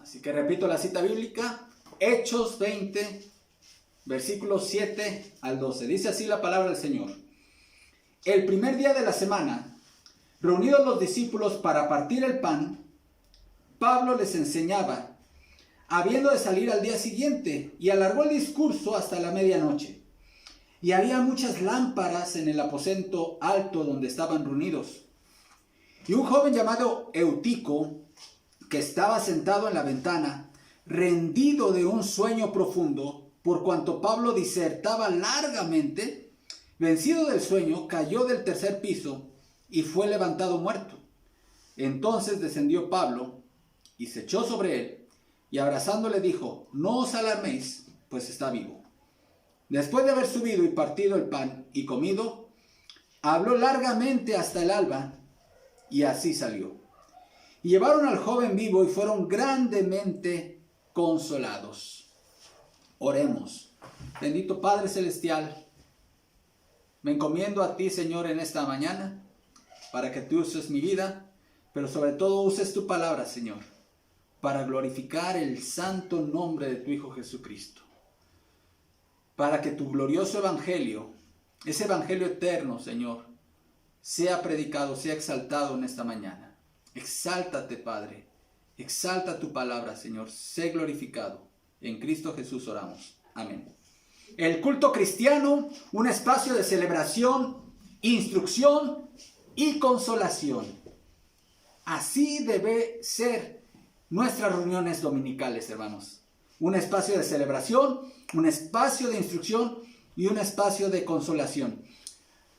Así que repito la cita bíblica, Hechos 20, versículos 7 al 12. Dice así la palabra del Señor. El primer día de la semana, reunidos los discípulos para partir el pan, Pablo les enseñaba, habiendo de salir al día siguiente, y alargó el discurso hasta la medianoche. Y había muchas lámparas en el aposento alto donde estaban reunidos. Y un joven llamado Eutico, que estaba sentado en la ventana, rendido de un sueño profundo, por cuanto Pablo disertaba largamente, vencido del sueño, cayó del tercer piso y fue levantado muerto. Entonces descendió Pablo y se echó sobre él, y abrazándole dijo, no os alarméis, pues está vivo. Después de haber subido y partido el pan y comido, habló largamente hasta el alba, y así salió. Y llevaron al joven vivo y fueron grandemente consolados. Oremos. Bendito Padre Celestial, me encomiendo a ti, Señor, en esta mañana, para que tú uses mi vida, pero sobre todo uses tu palabra, Señor, para glorificar el santo nombre de tu Hijo Jesucristo. Para que tu glorioso evangelio, ese evangelio eterno, Señor, sea predicado, sea exaltado en esta mañana. Exáltate, Padre. Exalta tu palabra, Señor. Sé glorificado. En Cristo Jesús oramos. Amén. El culto cristiano, un espacio de celebración, instrucción y consolación. Así debe ser nuestras reuniones dominicales, hermanos. Un espacio de celebración, un espacio de instrucción y un espacio de consolación.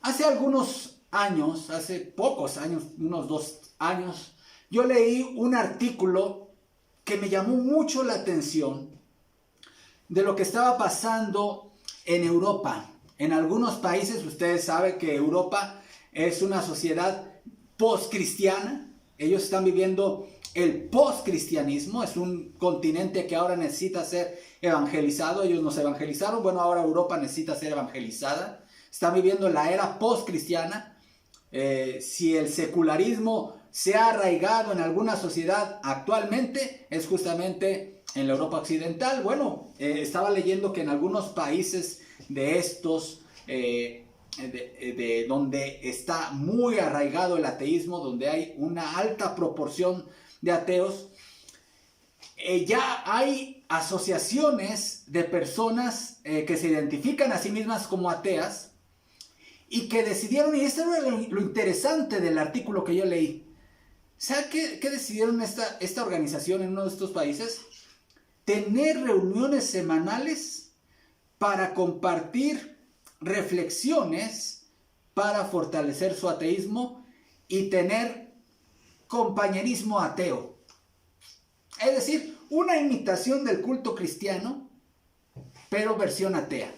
Hace algunos años, hace pocos años, unos 2 años, yo leí un artículo que me llamó mucho la atención de lo que estaba pasando en Europa. En algunos países, ustedes saben que Europa es una sociedad postcristiana. Ellos están viviendo el postcristianismo. Es un continente que ahora necesita ser evangelizado. Ellos nos evangelizaron. Bueno, ahora Europa necesita ser evangelizada. Están viviendo la era postcristiana. Si el secularismo se ha arraigado en alguna sociedad actualmente, es justamente en la Europa occidental. Bueno, estaba leyendo que en algunos países de estos, donde está muy arraigado el ateísmo, donde hay una alta proporción de ateos, ya hay asociaciones de personas que se identifican a sí mismas como ateas, y que decidieron, y esto es lo interesante del artículo que yo leí. ¿Sabe qué decidieron esta organización en uno de estos países? Tener reuniones semanales para compartir reflexiones para fortalecer su ateísmo y tener compañerismo ateo. Es decir, una imitación del culto cristiano, pero versión atea.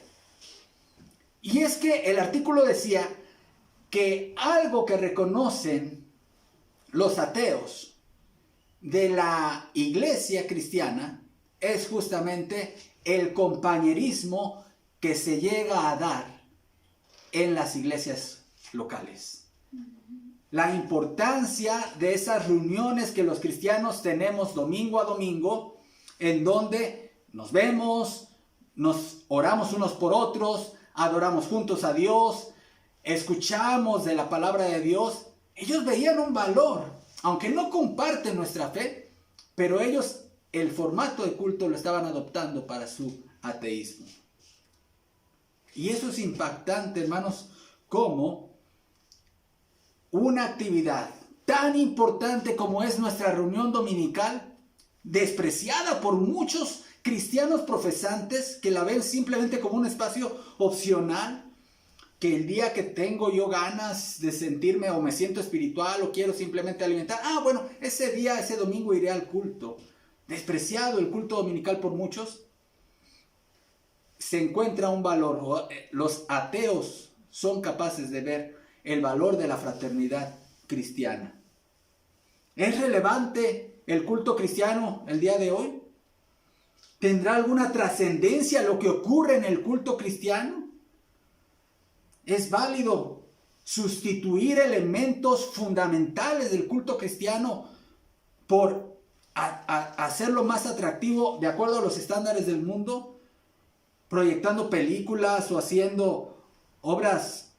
Y es que el artículo decía que algo que reconocen los ateos de la iglesia cristiana es justamente el compañerismo que se llega a dar en las iglesias locales. La importancia de esas reuniones que los cristianos tenemos domingo a domingo, en donde nos vemos, nos oramos unos por otros, adoramos juntos a Dios, escuchamos de la palabra de Dios. Ellos veían un valor, aunque no comparten nuestra fe, pero ellos el formato de culto lo estaban adoptando para su ateísmo. Y eso es impactante, hermanos, como una actividad tan importante como es nuestra reunión dominical, despreciada por muchos cristianos profesantes que la ven simplemente como un espacio opcional, que el día que tengo yo ganas de sentirme o me siento espiritual o quiero simplemente alimentar, bueno, ese día, ese domingo iré al culto. Despreciado el culto dominical por muchos. Se encuentra un valor. Los ateos son capaces de ver el valor de la fraternidad cristiana. ¿Es relevante el culto cristiano el día de hoy? ¿Tendrá alguna trascendencia lo que ocurre en el culto cristiano? ¿Es válido sustituir elementos fundamentales del culto cristiano por hacerlo más atractivo de acuerdo a los estándares del mundo, proyectando películas o haciendo obras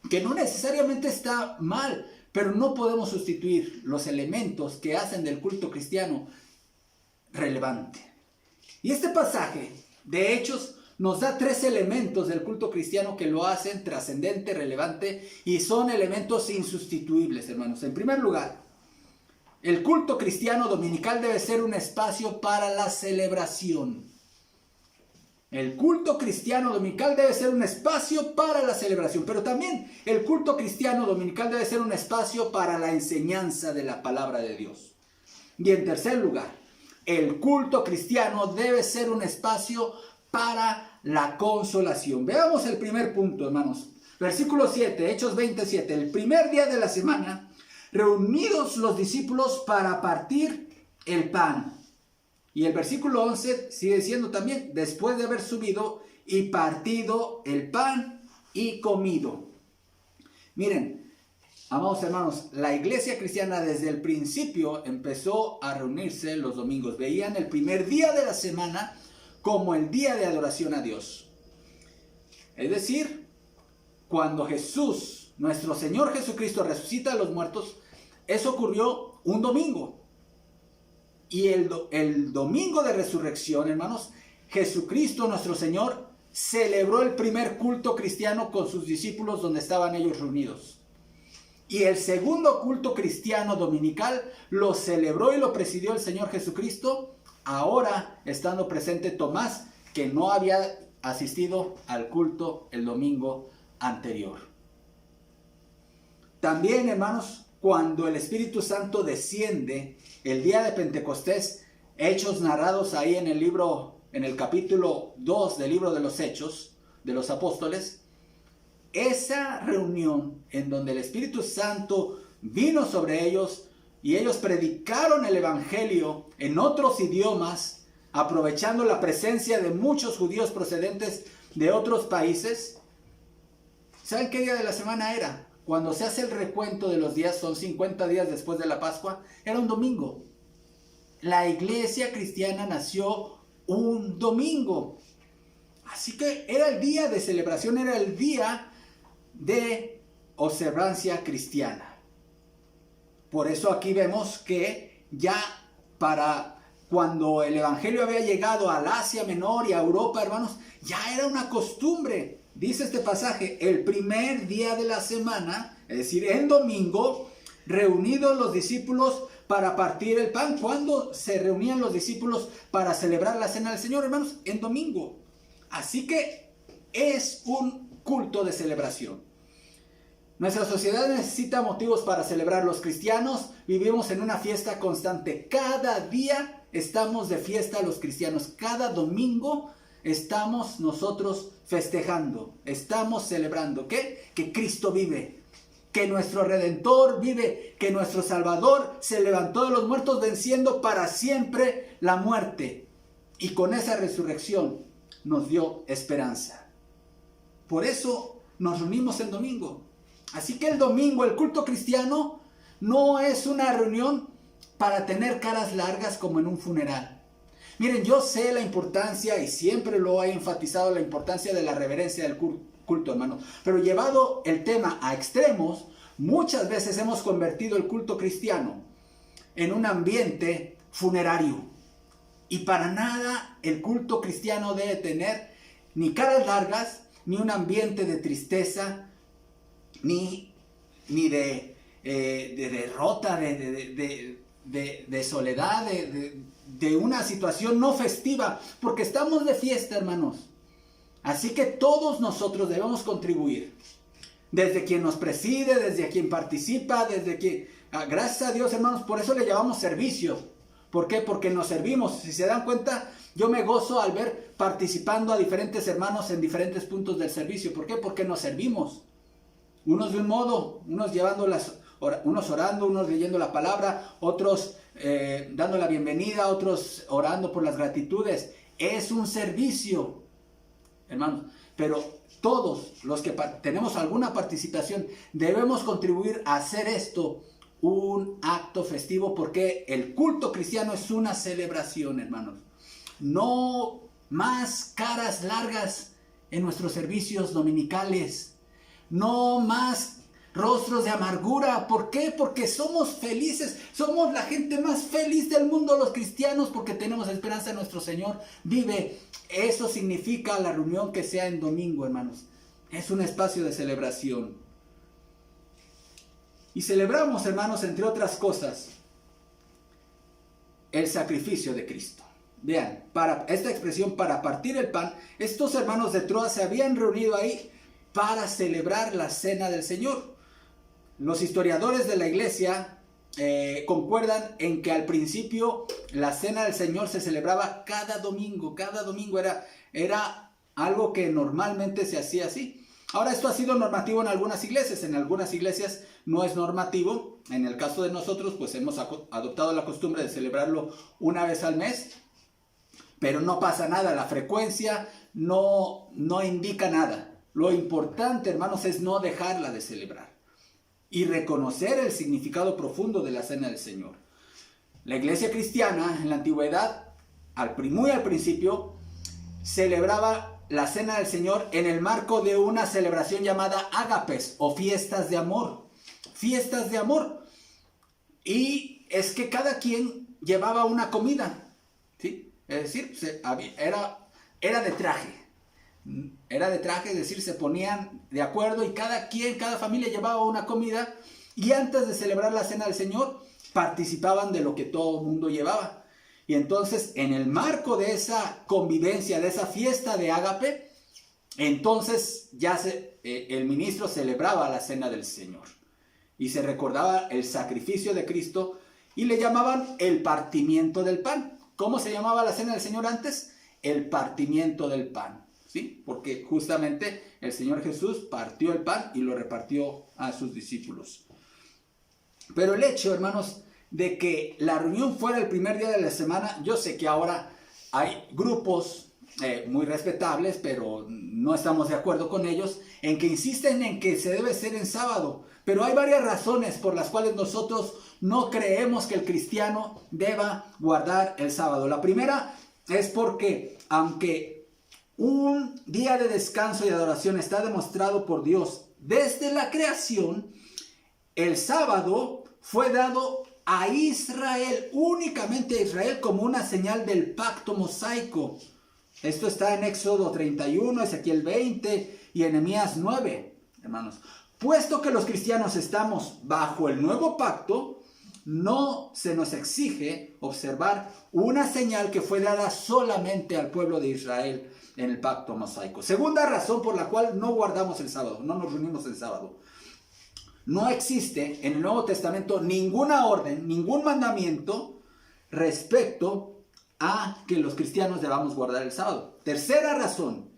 que no necesariamente está mal, pero no podemos sustituir los elementos que hacen del culto cristiano relevante. Y este pasaje de Hechos nos da 3 elementos del culto cristiano que lo hacen trascendente, relevante, y son elementos insustituibles, hermanos. En primer lugar, el culto cristiano dominical debe ser un espacio para la celebración. El culto cristiano dominical debe ser un espacio para la celebración, pero también el culto cristiano dominical debe ser un espacio para la enseñanza de la palabra de Dios. Y en tercer lugar, el culto cristiano debe ser un espacio para la consolación. Veamos el primer punto, hermanos. Versículo 7, Hechos 27. El primer día de la semana, reunidos los discípulos para partir el pan. Y el versículo 11 sigue diciendo también, después de haber subido y partido el pan y comido. Miren, amados hermanos, la iglesia cristiana desde el principio empezó a reunirse los domingos. Veían el primer día de la semana como el día de adoración a Dios. Es decir, cuando Jesús, nuestro Señor Jesucristo, resucita a los muertos, eso ocurrió un domingo. Y el domingo de resurrección, hermanos, Jesucristo, nuestro Señor, celebró el primer culto cristiano con sus discípulos donde estaban ellos reunidos. Y el segundo culto cristiano dominical lo celebró y lo presidió el Señor Jesucristo, ahora estando presente Tomás, que no había asistido al culto el domingo anterior. También, hermanos, cuando el Espíritu Santo desciende el día de Pentecostés, hechos narrados ahí en el capítulo 2 del libro de los Hechos de los Apóstoles, esa reunión en donde el Espíritu Santo vino sobre ellos y ellos predicaron el evangelio en otros idiomas, aprovechando la presencia de muchos judíos procedentes de otros países. ¿Saben qué día de la semana era? Cuando se hace el recuento de los días, son 50 días después de la Pascua, era un domingo. La iglesia cristiana nació un domingo. Así que era el día de celebración, era el día de observancia cristiana. Por eso aquí vemos que ya para cuando el evangelio había llegado al Asia Menor y a Europa, hermanos, ya era una costumbre. Dice este pasaje, el primer día de la semana, es decir, en domingo, reunidos los discípulos para partir el pan. ¿Cuándo se reunían los discípulos para celebrar la cena del Señor, hermanos? En domingo. Así que es un culto de celebración. Nuestra sociedad necesita motivos para celebrar. Los cristianos vivimos en una fiesta constante. Cada día estamos de fiesta los cristianos. Cada domingo estamos nosotros festejando. Estamos celebrando. ¿Qué? Que Cristo vive. Que nuestro Redentor vive. Que nuestro Salvador se levantó de los muertos venciendo para siempre la muerte. Y con esa resurrección nos dio esperanza. Por eso nos reunimos el domingo. Así que el domingo, el culto cristiano, no es una reunión para tener caras largas como en un funeral. Miren, yo sé la importancia, y siempre lo he enfatizado, la importancia de la reverencia del culto, hermano. Pero llevado el tema a extremos, muchas veces hemos convertido el culto cristiano en un ambiente funerario. Y para nada el culto cristiano debe tener ni caras largas, ni un ambiente de tristeza, ni de derrota, de soledad, de una situación no festiva, porque estamos de fiesta, hermanos. Así que todos nosotros debemos contribuir, desde quien nos preside, desde quien participa, desde quien, gracias a Dios, hermanos, por eso le llamamos servicio. ¿Por qué? Porque nos servimos. Si se dan cuenta, yo me gozo al ver participando a diferentes hermanos en diferentes puntos del servicio. ¿Por qué? Porque nos servimos. Unos de un modo, unos unos orando, unos leyendo la palabra, otros dando la bienvenida, otros orando por las gratitudes. Es un servicio, hermanos. Pero todos los que tenemos alguna participación debemos contribuir a hacer esto un acto festivo, porque el culto cristiano es una celebración, hermanos. No más caras largas en nuestros servicios dominicales. No más rostros de amargura. ¿Por qué? Porque somos felices. Somos la gente más feliz del mundo, los cristianos, porque tenemos esperanza en nuestro Señor. Vive. Eso significa la reunión que sea en domingo, hermanos. Es un espacio de celebración. Y celebramos, hermanos, entre otras cosas, el sacrificio de Cristo. Vean, para esta expresión, para partir el pan, estos hermanos de Troas se habían reunido ahí para celebrar la cena del Señor. Los historiadores de la iglesia concuerdan en que al principio la cena del Señor se celebraba cada domingo. Cada domingo era algo que normalmente se hacía así. Ahora, esto ha sido normativo en algunas iglesias no es normativo. En el caso de nosotros, pues hemos adoptado la costumbre de celebrarlo una vez al mes, pero no pasa nada, la frecuencia no indica nada. Lo importante, hermanos, es no dejarla de celebrar y reconocer el significado profundo de la cena del Señor. La iglesia cristiana en la antigüedad, muy al principio, celebraba la cena del Señor en el marco de una celebración llamada ágapes o fiestas de amor. Fiestas de amor. Y es que cada quien llevaba una comida, ¿sí? Es decir, era de traje. Era de traje, es decir, se ponían de acuerdo y cada familia llevaba una comida, y antes de celebrar la cena del Señor participaban de lo que todo el mundo llevaba. Y entonces, en el marco de esa convivencia, de esa fiesta de ágape, entonces ya el ministro celebraba la cena del Señor y se recordaba el sacrificio de Cristo, y le llamaban el partimiento del pan. ¿Cómo se llamaba la cena del Señor antes? El partimiento del pan, ¿sí? Porque justamente el Señor Jesús partió el pan y lo repartió a sus discípulos. Pero el hecho, hermanos, de que la reunión fuera el primer día de la semana, yo sé que ahora hay grupos muy respetables, pero no estamos de acuerdo con ellos, en que insisten en que se debe ser en sábado. Pero hay varias razones por las cuales nosotros no creemos que el cristiano deba guardar el sábado. La primera es porque, aunque un día de descanso y adoración está demostrado por Dios desde la creación, el sábado fue dado a Israel, únicamente a Israel, como una señal del pacto mosaico. Esto está en Éxodo 31, Ezequiel 20 y Nehemías 9, hermanos. Puesto que los cristianos estamos bajo el nuevo pacto, no se nos exige observar una señal que fue dada solamente al pueblo de Israel en el pacto mosaico. Segunda razón por la cual no guardamos el sábado, no nos reunimos el sábado. No existe en el Nuevo Testamento ninguna orden, ningún mandamiento respecto a que los cristianos debamos guardar el sábado. Tercera razón,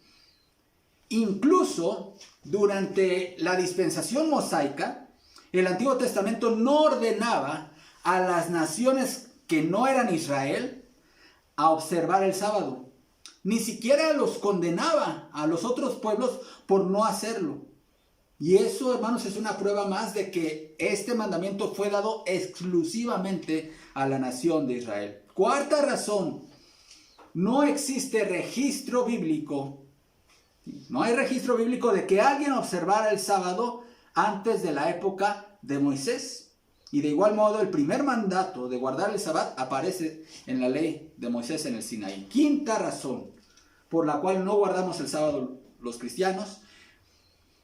incluso durante la dispensación mosaica, el Antiguo Testamento no ordenaba a las naciones que no eran Israel a observar el sábado. Ni siquiera los condenaba a los otros pueblos por no hacerlo. Y eso, hermanos, es una prueba más de que este mandamiento fue dado exclusivamente a la nación de Israel. Cuarta razón, no existe registro bíblico. No hay registro bíblico de que alguien observara el sábado antes de la época de Moisés. Y de igual modo, el primer mandato de guardar el sábado aparece en la ley de Moisés en el Sinaí. Quinta razón por la cual no guardamos el sábado los cristianos: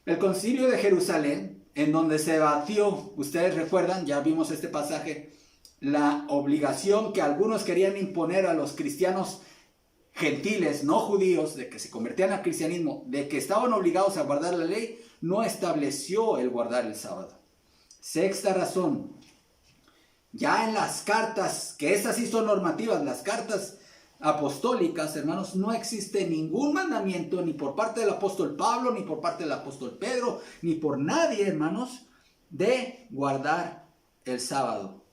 el Concilio de Jerusalén, en donde se debatió, ustedes recuerdan, ya vimos este pasaje, la obligación que algunos querían imponer a los cristianos gentiles, no judíos, de que se convertían al cristianismo, de que estaban obligados a guardar la ley, no estableció el guardar el sábado. Sexta razón, ya en las cartas, que estas sí son normativas, las cartas apostólicas, hermanos, no existe ningún mandamiento, ni por parte del apóstol Pablo, ni por parte del apóstol Pedro, ni por nadie, hermanos, de guardar el sábado,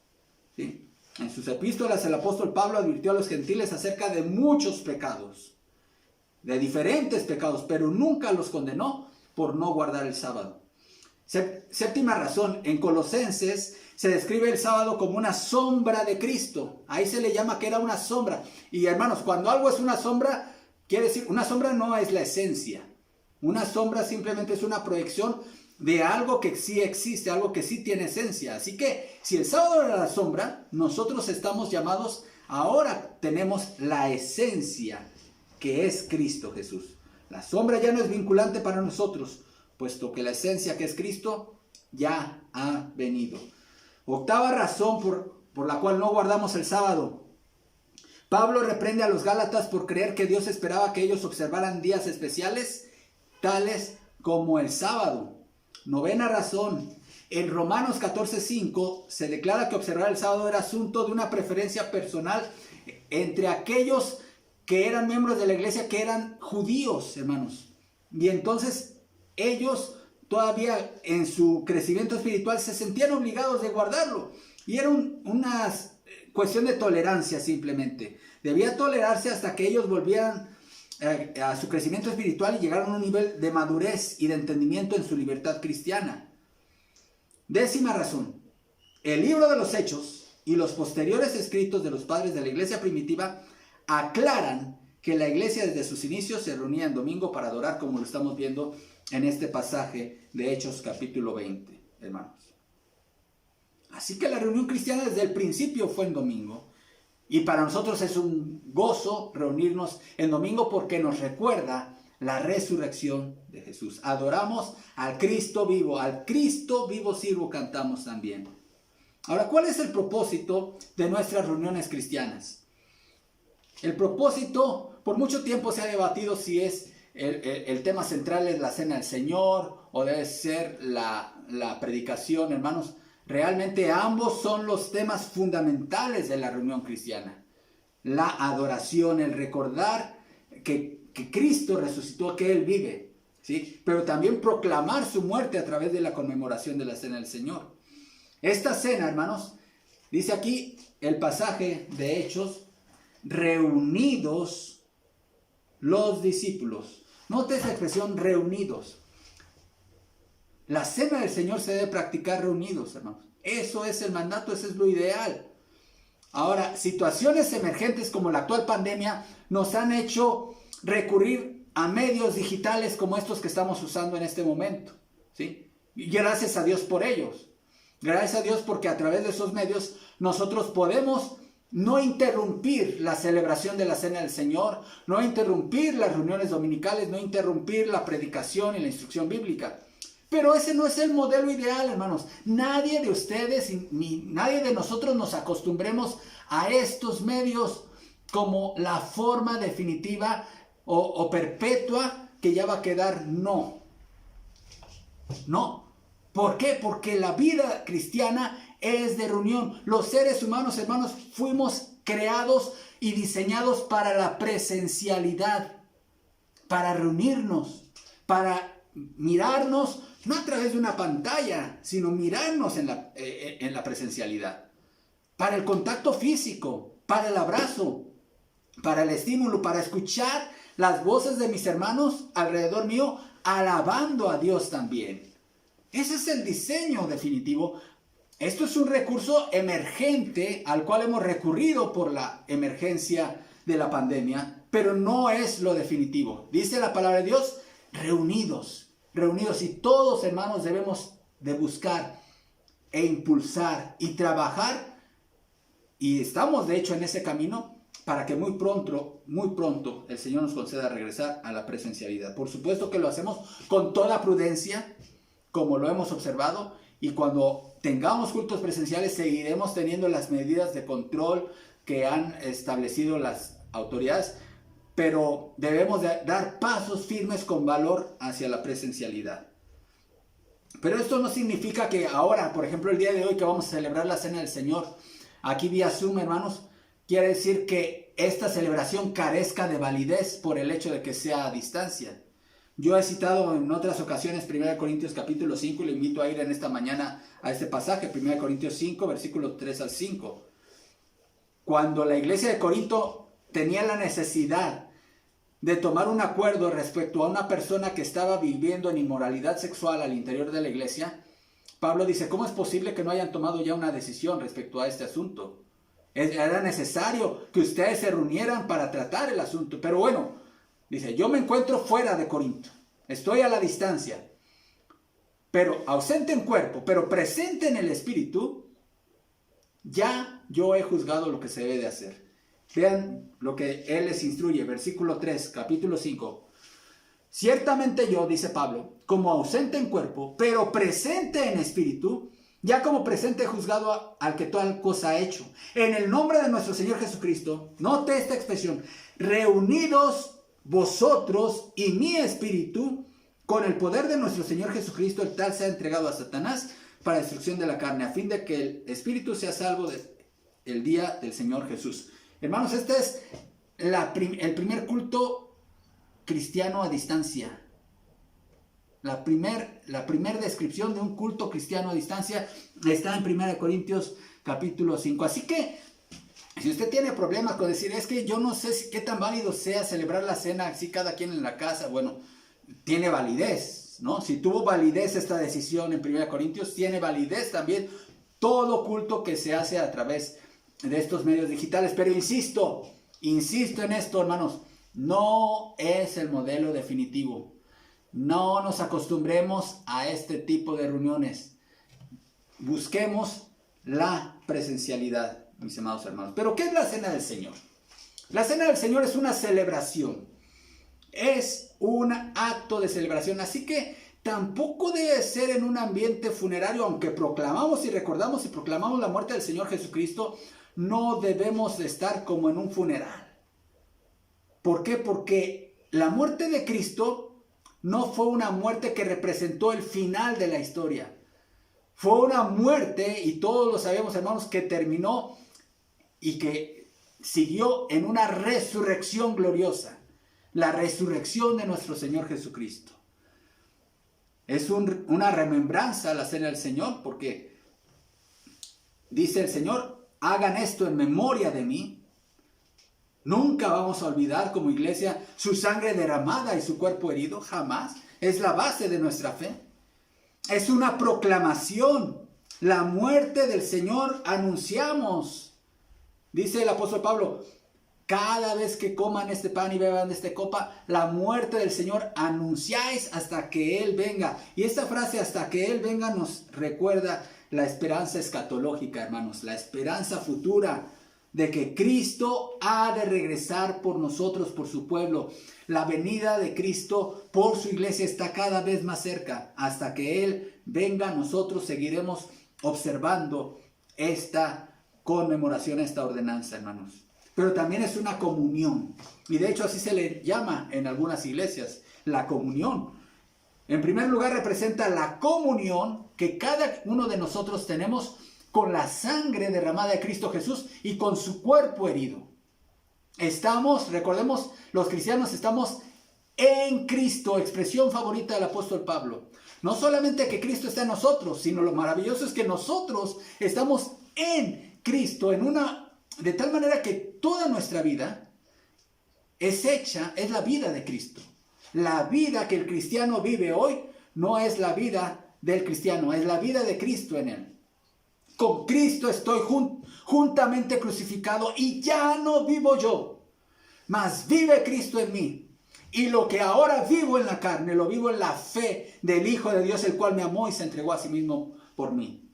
¿sí? En sus epístolas el apóstol Pablo advirtió a los gentiles acerca de muchos pecados, de diferentes pecados, pero nunca los condenó por no guardar el sábado. Séptima razón, en Colosenses se describe el sábado como una sombra de Cristo. Ahí se le llama que era una sombra. Y hermanos, cuando algo es una sombra, quiere decir, una sombra no es la esencia. Una sombra simplemente es una proyección de algo que sí existe, algo que sí tiene esencia. Así que si el sábado era la sombra, nosotros estamos llamados, ahora tenemos la esencia que es Cristo Jesús. La sombra ya no es vinculante para nosotros, puesto que la esencia que es Cristo ya ha venido. Octava razón por la cual no guardamos el sábado. Pablo reprende a los Gálatas por creer que Dios esperaba que ellos observaran días especiales, tales como el sábado. Novena razón. En Romanos 14:5 se declara que observar el sábado era asunto de una preferencia personal entre aquellos que eran miembros de la iglesia, que eran judíos, hermanos. Y entonces ellos todavía en su crecimiento espiritual se sentían obligados de guardarlo. Y era una cuestión de tolerancia simplemente. Debía tolerarse hasta que ellos volvieran a su crecimiento espiritual y llegaron a un nivel de madurez y de entendimiento en su libertad cristiana. Décima razón. El libro de los Hechos y los posteriores escritos de los padres de la iglesia primitiva aclaran que la iglesia desde sus inicios se reunía en domingo para adorar, como lo estamos viendo en este pasaje de Hechos capítulo 20, hermanos. Así que la reunión cristiana desde el principio fue en domingo. Y para nosotros es un gozo reunirnos en domingo porque nos recuerda la resurrección de Jesús. Adoramos al Cristo vivo sirvo, cantamos también. Ahora, ¿cuál es el propósito de nuestras reuniones cristianas? El propósito, por mucho tiempo se ha debatido si es el tema central es la cena del Señor o debe ser la predicación, hermanos. Realmente ambos son los temas fundamentales de la reunión cristiana. La adoración, el recordar que Cristo resucitó, que Él vive, ¿sí? Pero también proclamar su muerte a través de la conmemoración de la cena del Señor. Esta cena, hermanos, dice aquí el pasaje de Hechos, reunidos los discípulos. Note esa expresión, reunidos. La cena del Señor se debe practicar reunidos, hermanos. Eso es el mandato, eso es lo ideal. Ahora, situaciones emergentes como la actual pandemia nos han hecho recurrir a medios digitales como estos que estamos usando en este momento, ¿sí? Y gracias a Dios por ellos. Gracias a Dios porque a través de esos medios nosotros podemos no interrumpir la celebración de la cena del Señor, no interrumpir las reuniones dominicales, no interrumpir la predicación y la instrucción bíblica. Pero ese no es el modelo ideal, hermanos. Nadie de ustedes ni nadie de nosotros nos acostumbremos a estos medios como la forma definitiva o perpetua que ya va a quedar. No. ¿Por qué? Porque la vida cristiana es de reunión. Los seres humanos, hermanos, fuimos creados y diseñados para la presencialidad, para reunirnos, para mirarnos, no a través de una pantalla, sino mirarnos en la presencialidad, para el contacto físico, para el abrazo, para el estímulo, para escuchar las voces de mis hermanos alrededor mío, alabando a Dios también. Ese es el diseño definitivo. Esto es un recurso emergente al cual hemos recurrido por la emergencia de la pandemia, pero no es lo definitivo. Dice la palabra de Dios, reunidos. Y todos, hermanos, debemos de buscar e impulsar y trabajar, y estamos de hecho en ese camino, para que muy pronto el Señor nos conceda regresar a la presencialidad. Por supuesto que lo hacemos con toda prudencia, como lo hemos observado, y cuando tengamos cultos presenciales seguiremos teniendo las medidas de control que han establecido las autoridades, pero debemos de dar pasos firmes con valor hacia la presencialidad. Pero esto no significa que ahora, por ejemplo, el día de hoy que vamos a celebrar la Cena del Señor, aquí vía Zoom, hermanos, quiere decir que esta celebración carezca de validez por el hecho de que sea a distancia. Yo he citado en otras ocasiones 1 Corintios capítulo 5 y le invito a ir en esta mañana a este pasaje, 1 Corintios 5, versículos 3 al 5. Cuando la iglesia de Corinto tenía la necesidad de tomar un acuerdo respecto a una persona que estaba viviendo en inmoralidad sexual al interior de la iglesia, Pablo dice, ¿cómo es posible que no hayan tomado ya una decisión respecto a este asunto? Era necesario que ustedes se reunieran para tratar el asunto. Pero bueno, dice, yo me encuentro fuera de Corinto. Estoy a la distancia, pero ausente en cuerpo, pero presente en el espíritu. Ya yo he juzgado lo que se debe de hacer. Vean lo que él les instruye. Versículo 3, capítulo 5. Ciertamente yo, dice Pablo, como ausente en cuerpo, pero presente en espíritu, ya como presente he juzgado al que tal cosa ha hecho. En el nombre de nuestro Señor Jesucristo, note esta expresión, reunidos vosotros y mi espíritu, con el poder de nuestro Señor Jesucristo, el tal sea entregado a Satanás para destrucción de la carne, a fin de que el espíritu sea salvo el día del Señor Jesús. Hermanos, este es el primer culto cristiano a distancia. La primer descripción de un culto cristiano a distancia está en 1 Corintios capítulo 5. Así que, si usted tiene problemas con decir, es que yo no sé qué tan válido sea celebrar la cena así cada quien en la casa, bueno, tiene validez, ¿no? Si tuvo validez esta decisión en 1 Corintios, tiene validez también todo culto que se hace a través de estos medios digitales. Pero insisto en esto, hermanos, no es el modelo definitivo. No nos acostumbremos a este tipo de reuniones. Busquemos la presencialidad, mis amados hermanos. Pero ¿qué es la Cena del Señor? La Cena del Señor es una celebración. Es un acto de celebración. Así que tampoco debe ser en un ambiente funerario. Aunque proclamamos y recordamos y proclamamos la muerte del Señor Jesucristo, no debemos de estar como en un funeral. ¿Por qué? Porque la muerte de Cristo no fue una muerte que representó el final de la historia. Fue una muerte, y todos lo sabemos, hermanos, que terminó y que siguió en una resurrección gloriosa. La resurrección de nuestro Señor Jesucristo. Es una remembranza a la Cena del Señor, porque dice el Señor, hagan esto en memoria de mí. Nunca vamos a olvidar como iglesia su sangre derramada y su cuerpo herido, jamás. Es la base de nuestra fe. Es una proclamación. La muerte del Señor anunciamos. Dice el apóstol Pablo, cada vez que coman este pan y beban de esta copa, la muerte del Señor anunciáis hasta que Él venga. Y esta frase, hasta que Él venga, nos recuerda la esperanza escatológica, hermanos, la esperanza futura de que Cristo ha de regresar por nosotros, por su pueblo. La venida de Cristo por su iglesia está cada vez más cerca. Hasta que Él venga, nosotros seguiremos observando esta conmemoración, esta ordenanza, hermanos. Pero también es una comunión. Y de hecho así se le llama en algunas iglesias, la comunión. En primer lugar representa la comunión que cada uno de nosotros tenemos con la sangre derramada de Cristo Jesús y con su cuerpo herido. Estamos, recordemos, los cristianos estamos en Cristo, expresión favorita del apóstol Pablo. No solamente que Cristo está en nosotros, sino lo maravilloso es que nosotros estamos en Cristo, de tal manera que toda nuestra vida es la vida de Cristo. La vida que el cristiano vive hoy no es la vida del cristiano, es la vida de Cristo en él. Con Cristo estoy juntamente crucificado y ya no vivo yo, mas vive Cristo en mí. Y lo que ahora vivo en la carne, lo vivo en la fe del Hijo de Dios, el cual me amó y se entregó a sí mismo por mí.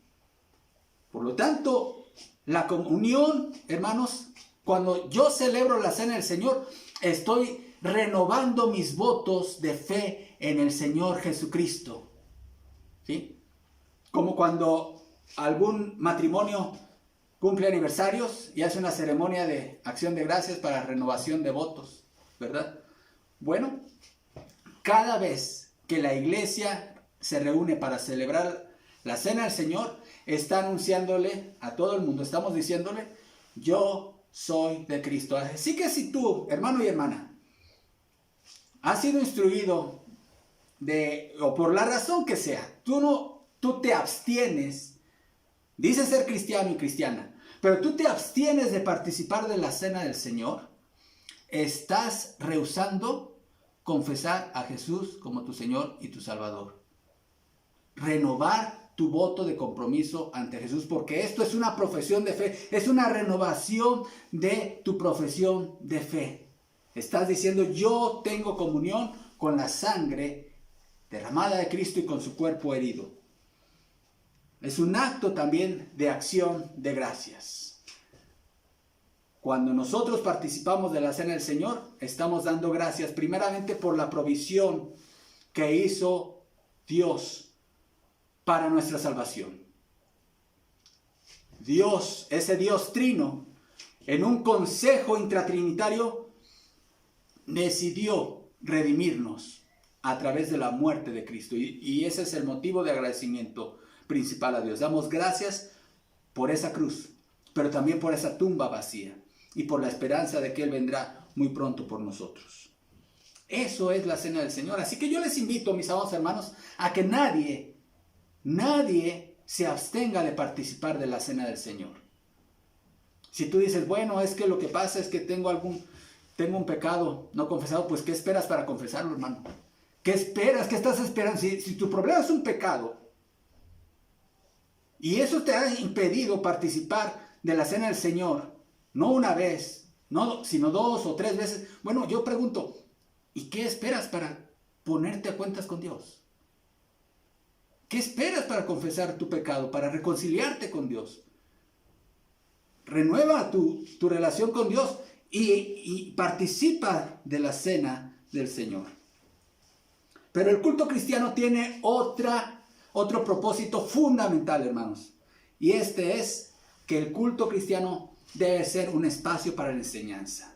Por lo tanto, la comunión, hermanos, cuando yo celebro la Cena del Señor, estoy renovando mis votos de fe en el Señor Jesucristo. ¿Sí? Como cuando algún matrimonio cumple aniversarios y hace una ceremonia de acción de gracias para renovación de votos, ¿verdad? Bueno, cada vez que la iglesia se reúne para celebrar la Cena del Señor, está anunciándole a todo el mundo, estamos diciéndole, yo soy de Cristo. Así que si tú, hermano y hermana, has sido instruido o por la razón que sea, tú te abstienes. Dice ser cristiano y cristiana, pero tú te abstienes de participar de la Cena del Señor. Estás rehusando confesar a Jesús como tu Señor y tu Salvador. Renovar tu voto de compromiso ante Jesús, porque esto es una profesión de fe, es una renovación de tu profesión de fe. Estás diciendo, yo tengo comunión con la sangre derramada de Cristo y con su cuerpo herido. Es un acto también de acción de gracias. Cuando nosotros participamos de la cena del Señor, estamos dando gracias primeramente por la provisión que hizo Dios para nuestra salvación. Dios, ese Dios trino, en un consejo intratrinitario, decidió redimirnos a través de la muerte de Cristo. Y ese es el motivo de agradecimiento principal a Dios. Damos gracias por esa cruz, pero también por esa tumba vacía y por la esperanza de que Él vendrá muy pronto por nosotros. Eso es la cena del Señor. Así que yo les invito, mis amados hermanos, a que nadie se abstenga de participar de la cena del Señor. Si tú dices, bueno, es que lo que pasa es que tengo un pecado no confesado, pues ¿qué esperas para confesarlo, hermano? ¿Qué esperas? ¿Qué estás esperando? Si tu problema es un pecado y eso te ha impedido participar de la cena del Señor, no una vez, sino 2 o 3 veces, bueno, yo pregunto, ¿y qué esperas para ponerte a cuentas con Dios? ¿Qué esperas para confesar tu pecado, para reconciliarte con Dios? Renueva tu relación con Dios y participa de la cena del Señor. Pero el culto cristiano tiene otro propósito fundamental, hermanos. Y este es que el culto cristiano debe ser un espacio para la enseñanza,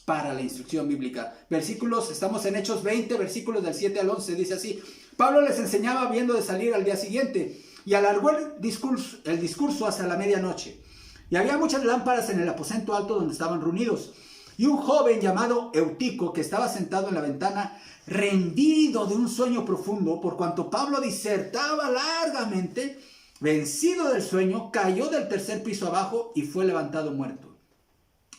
para la instrucción bíblica. Estamos en Hechos 20, versículos del 7 al 11, dice así: Pablo les enseñaba habiendo de salir al día siguiente, y alargó el discurso hasta la medianoche. Y había muchas lámparas en el aposento alto donde estaban reunidos. Y un joven llamado Eutico, que estaba sentado en la ventana, rendido de un sueño profundo, por cuanto Pablo disertaba largamente, vencido del sueño, cayó del 3er piso abajo y fue levantado muerto.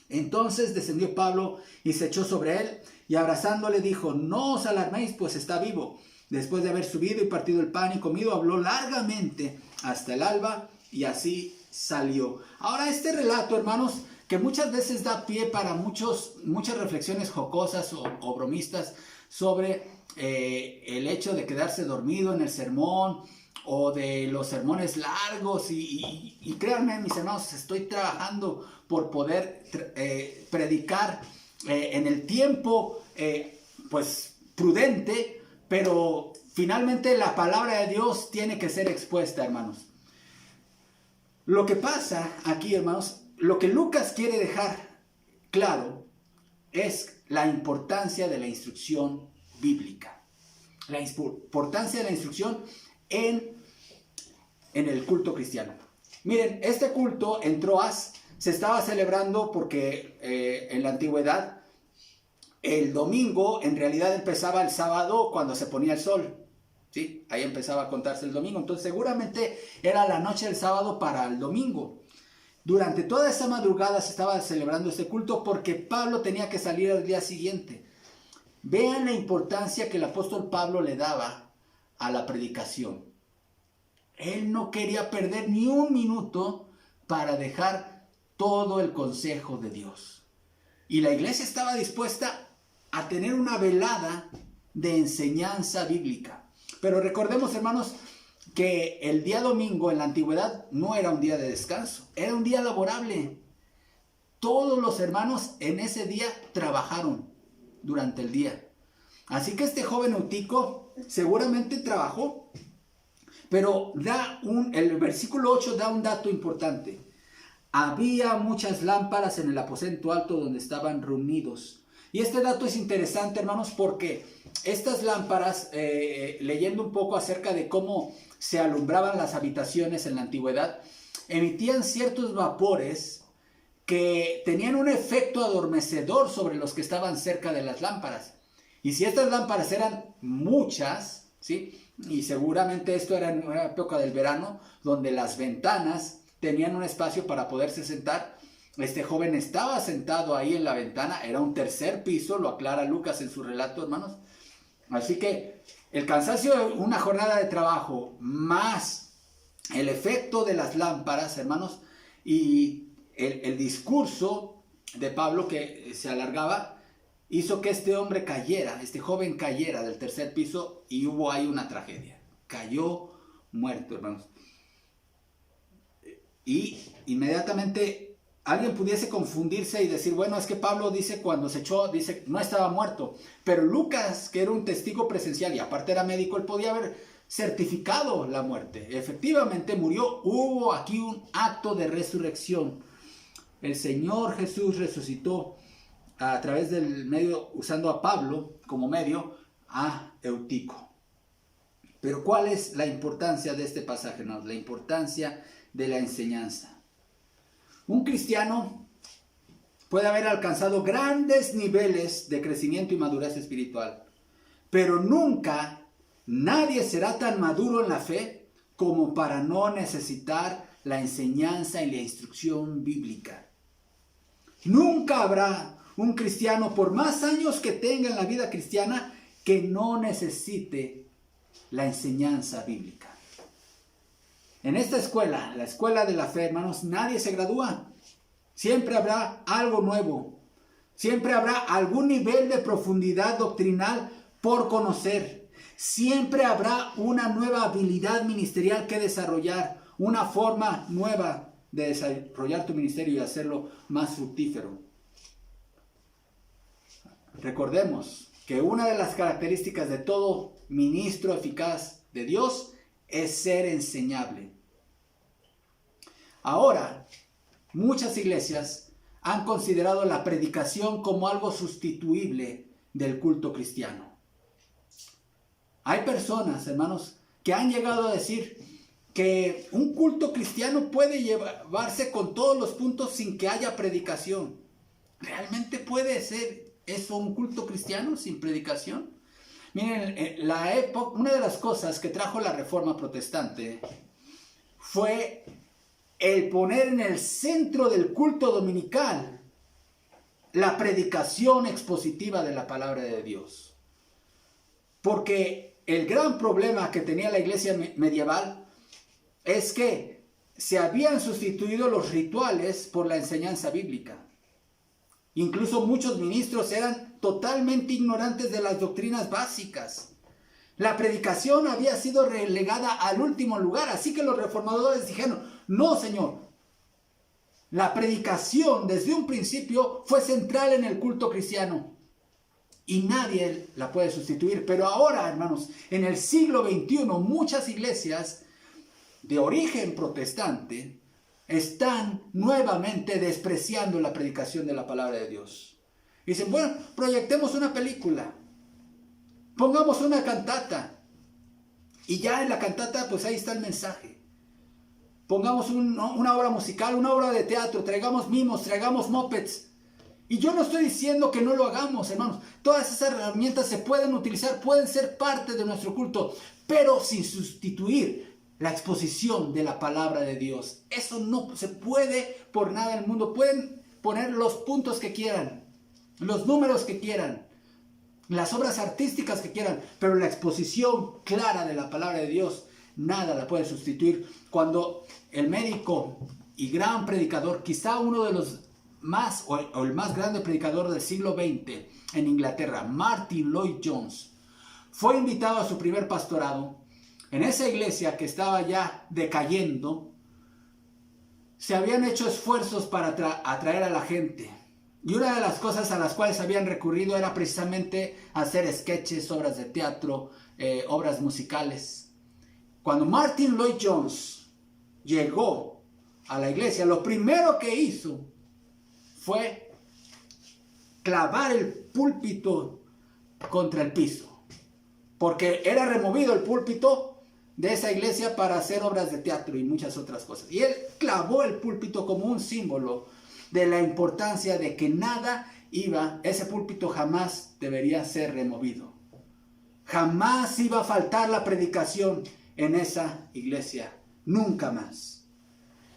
Entonces descendió Pablo y se echó sobre él, y abrazándole dijo: no os alarméis, pues está vivo. Después de haber subido y partido el pan y comido, habló largamente hasta el alba, y así salió. Ahora, este relato, hermanos, que muchas veces da pie para muchas reflexiones jocosas o bromistas sobre el hecho de quedarse dormido en el sermón o de los sermones largos, y créanme, mis hermanos, estoy trabajando por poder predicar en el tiempo pues prudente, pero finalmente la palabra de Dios tiene que ser expuesta, hermanos. Lo que pasa aquí, hermanos, lo que Lucas quiere dejar claro es la importancia de la instrucción bíblica. La importancia de la instrucción en el culto cristiano. Miren, este culto en Troas se estaba celebrando porque en la antigüedad el domingo en realidad empezaba el sábado cuando se ponía el sol. ¿Sí? Ahí empezaba a contarse el domingo. Entonces seguramente era la noche del sábado para el domingo. Durante toda esa madrugada se estaba celebrando este culto porque Pablo tenía que salir al día siguiente. Vean la importancia que el apóstol Pablo le daba a la predicación. Él no quería perder ni un minuto para dejar todo el consejo de Dios. Y la iglesia estaba dispuesta a tener una velada de enseñanza bíblica. Pero recordemos, hermanos, que el día domingo en la antigüedad no era un día de descanso, era un día laborable. Todos los hermanos en ese día trabajaron durante el día. Así que este joven Eutico seguramente trabajó, pero el versículo 8 da un dato importante. Había muchas lámparas en el aposento alto donde estaban reunidos. Y este dato es interesante, hermanos, porque estas lámparas, leyendo un poco acerca de cómo se alumbraban las habitaciones en la antigüedad, emitían ciertos vapores que tenían un efecto adormecedor sobre los que estaban cerca de las lámparas. Y si estas lámparas eran muchas, ¿sí? Y seguramente esto era en una época del verano, donde las ventanas tenían un espacio para poderse sentar. Este joven estaba sentado ahí en la ventana, era un 3er piso, lo aclara Lucas en su relato, hermanos. Así que el cansancio de una jornada de trabajo, más el efecto de las lámparas, hermanos, y el discurso de Pablo que se alargaba, hizo que este hombre cayera, este joven cayera del tercer piso y hubo ahí una tragedia. Cayó muerto, hermanos. Y inmediatamente alguien pudiese confundirse y decir, bueno, es que Pablo dice cuando se echó, dice, no estaba muerto. Pero Lucas, que era un testigo presencial y aparte era médico, él podía haber certificado la muerte. Efectivamente murió, hubo aquí un acto de resurrección. El Señor Jesús resucitó a través del medio, usando a Pablo como medio, a Eutico. Pero ¿cuál es la importancia de este pasaje, hermanos? La importancia de la enseñanza. Un cristiano puede haber alcanzado grandes niveles de crecimiento y madurez espiritual, pero nunca nadie será tan maduro en la fe como para no necesitar la enseñanza y la instrucción bíblica. Nunca habrá un cristiano, por más años que tenga en la vida cristiana, que no necesite la enseñanza bíblica. En esta escuela, la escuela de la fe, hermanos, nadie se gradúa. Siempre habrá algo nuevo. Siempre habrá algún nivel de profundidad doctrinal por conocer. Siempre habrá una nueva habilidad ministerial que desarrollar, una forma nueva de desarrollar tu ministerio y hacerlo más fructífero. Recordemos que una de las características de todo ministro eficaz de Dios es ser enseñable. Ahora, muchas iglesias han considerado la predicación como algo sustituible del culto cristiano. Hay personas, hermanos, que han llegado a decir que un culto cristiano puede llevarse con todos los puntos sin que haya predicación. ¿Realmente puede ser eso un culto cristiano sin predicación? Miren, una de las cosas que trajo la Reforma Protestante fue el poner en el centro del culto dominical la predicación expositiva de la palabra de Dios. Porque el gran problema que tenía la iglesia medieval es que se habían sustituido los rituales por la enseñanza bíblica. Incluso muchos ministros eran totalmente ignorantes de las doctrinas básicas. La predicación había sido relegada al último lugar, así que los reformadores dijeron, no, Señor, la predicación desde un principio fue central en el culto cristiano y nadie la puede sustituir. Pero ahora, hermanos, en el siglo XXI, muchas iglesias de origen protestante están nuevamente despreciando la predicación de la palabra de Dios. Dicen, bueno, proyectemos una película, pongamos una cantata y ya en la cantata pues ahí está el mensaje. Pongamos una obra musical, una obra de teatro, traigamos mimos, traigamos mopeds. Y yo no estoy diciendo que no lo hagamos, hermanos. Todas esas herramientas se pueden utilizar, pueden ser parte de nuestro culto, pero sin sustituir la exposición de la palabra de Dios. Eso no se puede por nada en el mundo. Pueden poner los puntos que quieran, los números que quieran, las obras artísticas que quieran, pero la exposición clara de la palabra de Dios, nada la puede sustituir. Cuando el médico y gran predicador, quizá uno de los más o el más grande predicador del siglo XX en Inglaterra, Martyn Lloyd-Jones, fue invitado a su primer pastorado, en esa iglesia que estaba ya decayendo, se habían hecho esfuerzos para atraer a la gente. Y una de las cosas a las cuales habían recurrido era precisamente hacer sketches, obras de teatro, obras musicales. Cuando Martyn Lloyd-Jones llegó a la iglesia, lo primero que hizo fue clavar el púlpito contra el piso, porque era removido el púlpito de esa iglesia para hacer obras de teatro y muchas otras cosas. Y él clavó el púlpito como un símbolo de la importancia de que ese púlpito jamás debería ser removido. Jamás iba a faltar la predicación en esa iglesia, nunca más.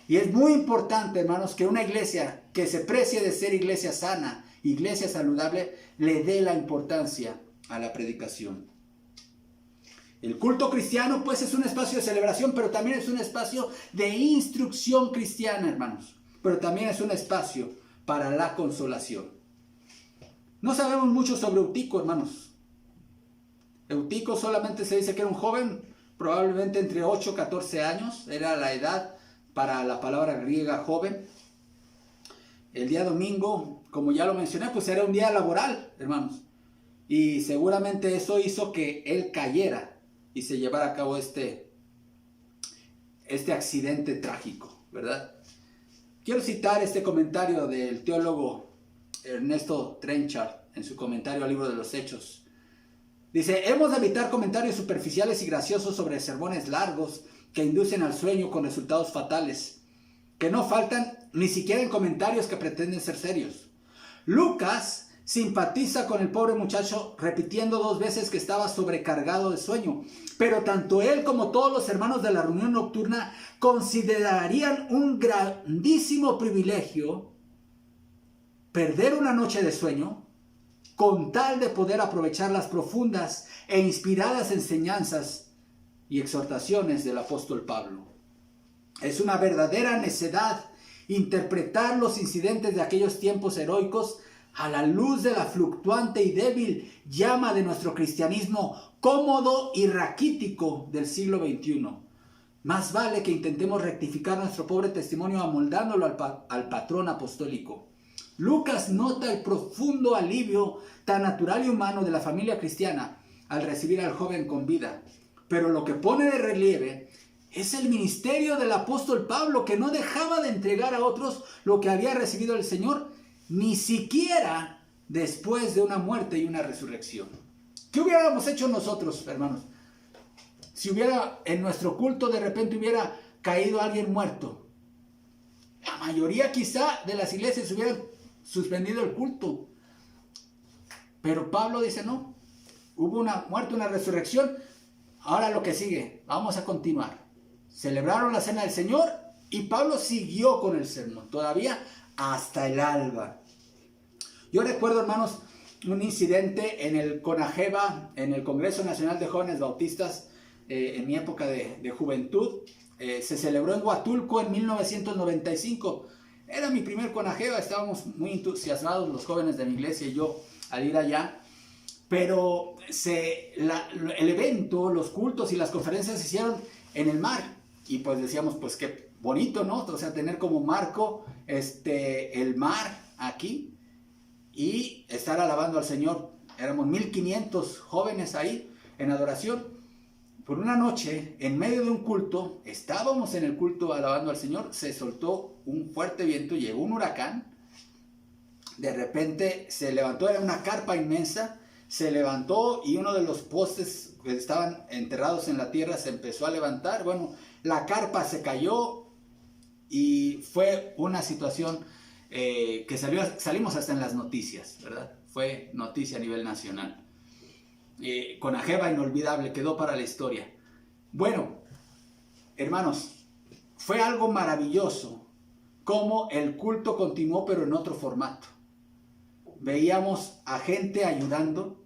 Y es muy importante, hermanos, que una iglesia que se precie de ser iglesia sana, iglesia saludable, le dé la importancia a la predicación. El culto cristiano pues es un espacio de celebración, pero también es un espacio de instrucción cristiana, hermanos. Pero también es un espacio para la consolación. No sabemos mucho sobre Eutico, hermanos. Eutico solamente se dice que era un joven, probablemente entre 8 y 14 años. Era la edad para la palabra griega joven. El día domingo, como ya lo mencioné, pues era un día laboral, hermanos. Y seguramente eso hizo que él cayera y se llevara a cabo este accidente trágico, ¿verdad? Quiero citar este comentario del teólogo Ernesto Trenchard en su comentario al libro de los Hechos. Dice: hemos de evitar comentarios superficiales y graciosos sobre sermones largos que inducen al sueño con resultados fatales, que no faltan ni siquiera en comentarios que pretenden ser serios. Lucas simpatiza con el pobre muchacho repitiendo 2 veces que estaba sobrecargado de sueño, pero tanto él como todos los hermanos de la reunión nocturna considerarían un grandísimo privilegio perder una noche de sueño con tal de poder aprovechar las profundas e inspiradas enseñanzas y exhortaciones del apóstol Pablo. Es una verdadera necedad interpretar los incidentes de aquellos tiempos heroicos a la luz de la fluctuante y débil llama de nuestro cristianismo cómodo y raquítico del siglo XXI. Más vale que intentemos rectificar nuestro pobre testimonio amoldándolo al patrón apostólico. Lucas nota el profundo alivio tan natural y humano de la familia cristiana al recibir al joven con vida. Pero lo que pone de relieve es el ministerio del apóstol Pablo, que no dejaba de entregar a otros lo que había recibido del Señor, ni siquiera después de una muerte y una resurrección. ¿Qué hubiéramos hecho nosotros, hermanos? Si hubiera en nuestro culto de repente hubiera caído alguien muerto. La mayoría quizá de las iglesias hubieran suspendido el culto. Pero Pablo dice no. Hubo una muerte, una resurrección. Ahora lo que sigue, vamos a continuar. Celebraron la cena del Señor y Pablo siguió con el sermón, todavía hasta el alba. Yo recuerdo, hermanos, un incidente en el CONAGEBA, en el Congreso Nacional de Jóvenes Bautistas, en mi época de juventud. Se celebró en Huatulco en 1995. Era mi primer CONAGEBA, estábamos muy entusiasmados los jóvenes de mi iglesia y yo al ir allá. Pero el evento, los cultos y las conferencias se hicieron en el mar. Y pues decíamos, pues qué bonito, ¿no? O sea, tener como marco el mar aquí y estar alabando al Señor. Éramos 1500 jóvenes ahí en adoración. Por una noche, en medio de un culto, estábamos en el culto alabando al Señor, se soltó un fuerte viento, llegó un huracán. De repente se levantó, era una carpa inmensa, se levantó y uno de los postes que estaban enterrados en la tierra se empezó a levantar. Bueno, la carpa se cayó y fue una situación que salimos hasta en las noticias, ¿verdad? Fue noticia a nivel nacional. CONAGEBA inolvidable, quedó para la historia. Bueno, hermanos, fue algo maravilloso cómo el culto continuó, pero en otro formato. Veíamos a gente ayudando,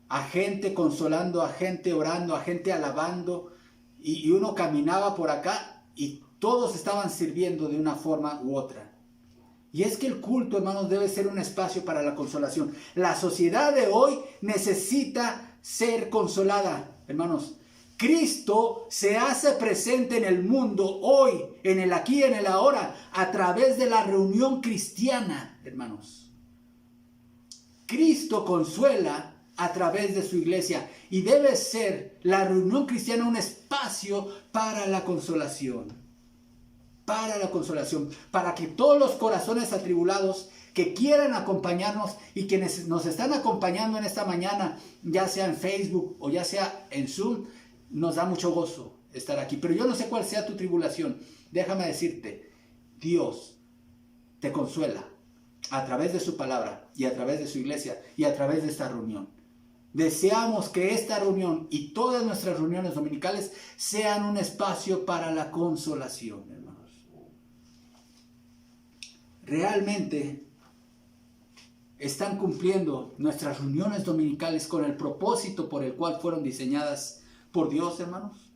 a gente consolando, a gente orando, a gente alabando, y uno caminaba por acá y todos estaban sirviendo de una forma u otra. Y es que el culto, hermanos, debe ser un espacio para la consolación. La sociedad de hoy necesita ser consolada, hermanos. Cristo se hace presente en el mundo hoy, en el aquí y en el ahora, a través de la reunión cristiana, hermanos. Cristo consuela a través de su iglesia y debe ser la reunión cristiana un espacio para la consolación. Para la consolación, para que todos los corazones atribulados que quieran acompañarnos y quienes nos están acompañando en esta mañana, ya sea en Facebook o ya sea en Zoom, nos da mucho gozo estar aquí. Pero yo no sé cuál sea tu tribulación. Déjame decirte, Dios te consuela a través de su palabra y a través de su iglesia y a través de esta reunión. Deseamos que esta reunión y todas nuestras reuniones dominicales sean un espacio para la consolación, hermanos. Realmente están cumpliendo nuestras reuniones dominicales con el propósito por el cual fueron diseñadas por Dios, hermanos?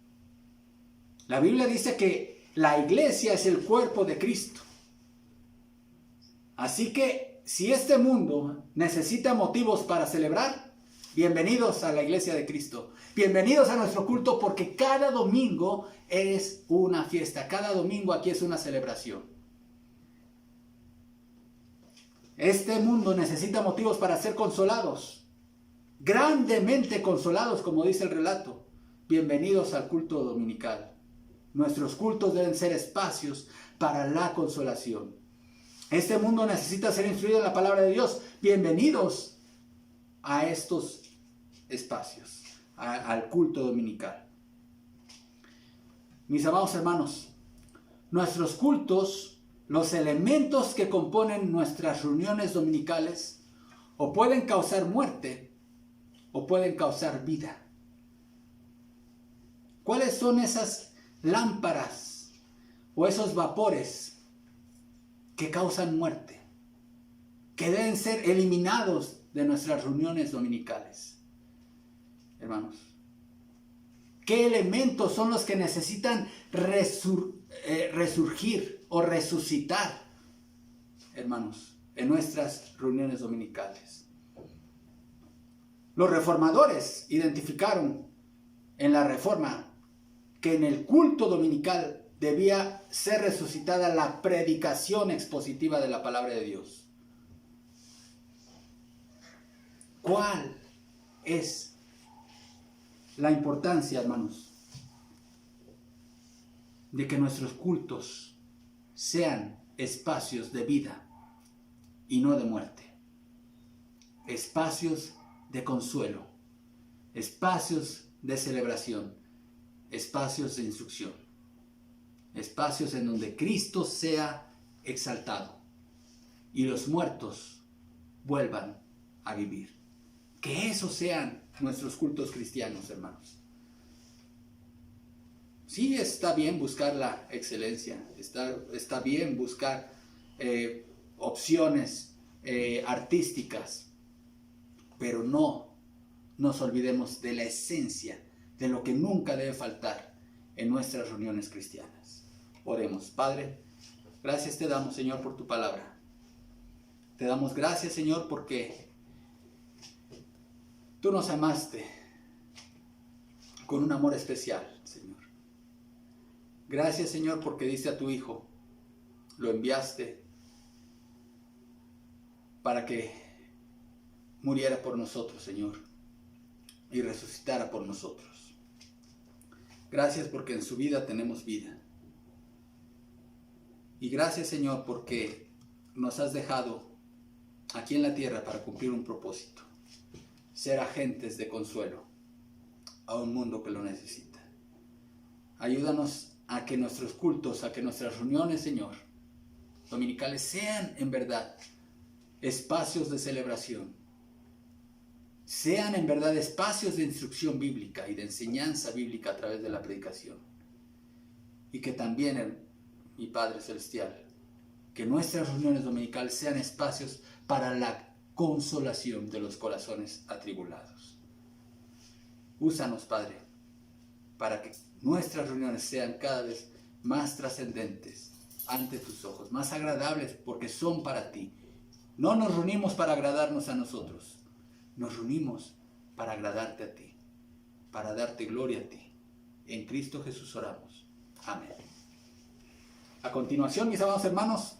La Biblia dice que la iglesia es el cuerpo de Cristo. Así que si este mundo necesita motivos para celebrar, bienvenidos a la iglesia de Cristo. Bienvenidos a nuestro culto, porque cada domingo es una fiesta. Cada domingo aquí es una celebración. Este mundo necesita motivos para ser consolados. Grandemente consolados, como dice el relato. Bienvenidos al culto dominical. Nuestros cultos deben ser espacios para la consolación. Este mundo necesita ser instruido en la palabra de Dios. Bienvenidos a estos espacios, al culto dominical. Mis amados hermanos, nuestros cultos, los elementos que componen nuestras reuniones dominicales, o pueden causar muerte o pueden causar vida. ¿Cuáles son esas lámparas o esos vapores que causan muerte, que deben ser eliminados de nuestras reuniones dominicales? Hermanos, ¿qué elementos son los que necesitan resurgir o resucitar, hermanos, en nuestras reuniones dominicales? Los reformadores identificaron en la Reforma que en el culto dominical debía ser resucitada la predicación expositiva de la palabra de Dios. ¿Cuál es la importancia, hermanos, de que nuestros cultos sean espacios de vida y no de muerte? Espacios de consuelo, espacios de celebración, espacios de instrucción, espacios en donde Cristo sea exaltado y los muertos vuelvan a vivir. Que esos sean nuestros cultos cristianos, hermanos. Sí, está bien buscar la excelencia, está bien buscar opciones artísticas, pero no nos olvidemos de la esencia, de lo que nunca debe faltar en nuestras reuniones cristianas. Oremos. Padre, gracias te damos, Señor, por tu palabra. Te damos gracias, Señor, porque tú nos amaste con un amor especial, Señor. Gracias, Señor, porque diste a tu Hijo, lo enviaste para que muriera por nosotros, Señor, y resucitara por nosotros. Gracias porque en su vida tenemos vida. Y gracias, Señor, porque nos has dejado aquí en la tierra para cumplir un propósito: ser agentes de consuelo a un mundo que lo necesita. Ayúdanos a que nuestros cultos, a que nuestras reuniones, Señor, dominicales sean en verdad espacios de celebración, sean en verdad espacios de instrucción bíblica y de enseñanza bíblica a través de la predicación. Y que también, mi Padre Celestial, que nuestras reuniones dominicales sean espacios para la consolación de los corazones atribulados. Úsanos, Padre, para que nuestras reuniones sean cada vez más trascendentes ante tus ojos, más agradables porque son para ti. No nos reunimos para agradarnos a nosotros, nos reunimos para agradarte a ti, para darte gloria a ti. En Cristo Jesús oramos. Amén. A continuación, mis amados hermanos,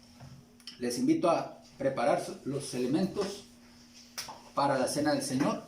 les invito a preparar los elementos para la cena del Señor.